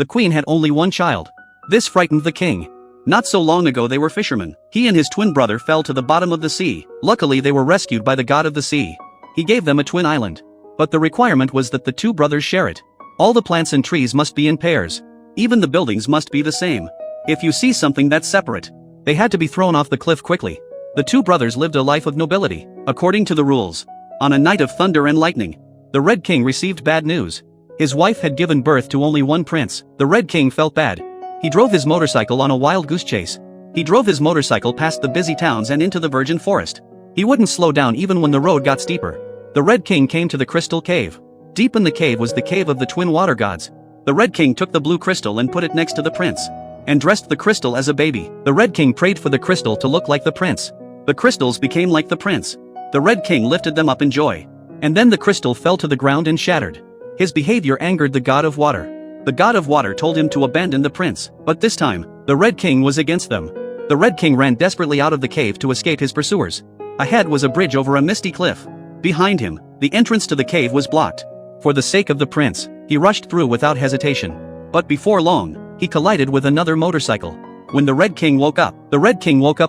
The queen had only one child. This frightened the king. Not so long ago they were fishermen. He and his twin brother fell to the bottom of the sea. Luckily they were rescued by the god of the sea. He gave them a twin island. But the requirement was that the two brothers share it. All the plants and trees must be in pairs. Even the buildings must be the same. If you see something that's separate, they had to be thrown off the cliff quickly. The two brothers lived a life of nobility, according to the rules. On a night of thunder and lightning, the Red King received bad news. His wife had given birth to only one prince. The Red King felt bad. He drove his motorcycle on a wild goose chase. He drove his motorcycle past the busy towns and into the virgin forest. He wouldn't slow down even when the road got steeper. The Red King came to the crystal cave. Deep in the cave was the cave of the twin water gods. The Red King took the blue crystal and put it next to the prince, and dressed the crystal as a baby. The Red King prayed for the crystal to look like the prince. The crystals became like the prince. The Red King lifted them up in joy. And then the crystal fell to the ground and shattered. His behavior angered the god of water. The god of water told him to abandon the prince, but this time, the Red King was against them. The Red King ran desperately out of the cave to escape his pursuers. Ahead was a bridge over a misty cliff. Behind him, the entrance to the cave was blocked. For the sake of the prince, he rushed through without hesitation. But before long, he collided with another motorcycle. When the Red King woke up,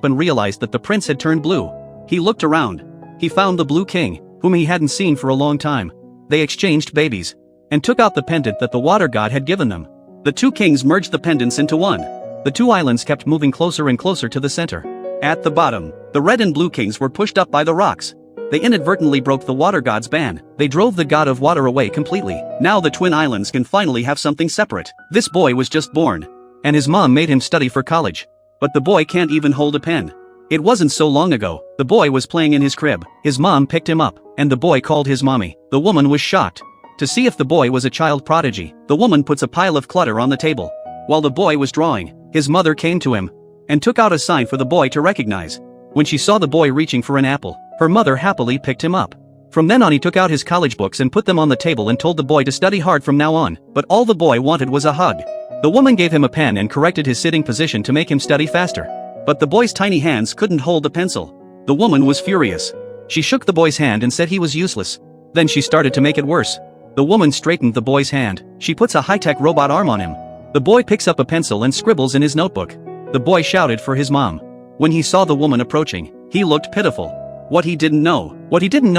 and realized that the prince had turned blue. He looked around. He found the Blue King, whom he hadn't seen for a long time. They exchanged babies, and took out the pendant that the water god had given them. The two kings merged the pendants into one. The two islands kept moving closer and closer to the center. At the bottom, the Red and Blue Kings were pushed up by the rocks. They inadvertently broke the water god's ban. They drove the god of water away completely. Now the twin islands can finally have something separate. This boy was just born, and his mom made him study for college. But the boy can't even hold a pen. It wasn't so long ago, the boy was playing in his crib. His mom picked him up, and the boy called his mommy. The woman was shocked. To see if the boy was a child prodigy, the woman puts a pile of clutter on the table. While the boy was drawing, his mother came to him, and took out a sign for the boy to recognize. When she saw the boy reaching for an apple, her mother happily picked him up. From then on he took out his college books and put them on the table and told the boy to study hard from now on. But all the boy wanted was a hug. The woman gave him a pen and corrected his sitting position to make him study faster. But the boy's tiny hands couldn't hold the pencil. The woman was furious. She shook the boy's hand and said he was useless. Then she started to make it worse. The woman straightened the boy's hand. She puts a high-tech robot arm on him. The boy picks up a pencil and scribbles in his notebook. The boy shouted for his mom. When he saw the woman approaching, he looked pitiful. What he didn't know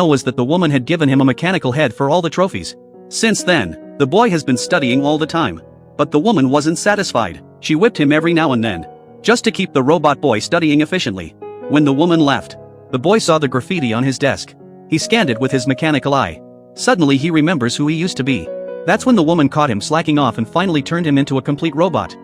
was that the woman had given him a mechanical head for all the trophies. Since then, the boy has been studying all the time. But the woman wasn't satisfied. She whipped him every now and then, just to keep the robot boy studying efficiently. When the woman left, the boy saw the graffiti on his desk. He scanned it with his mechanical eye. Suddenly he remembers who he used to be. That's when the woman caught him slacking off and finally turned him into a complete robot.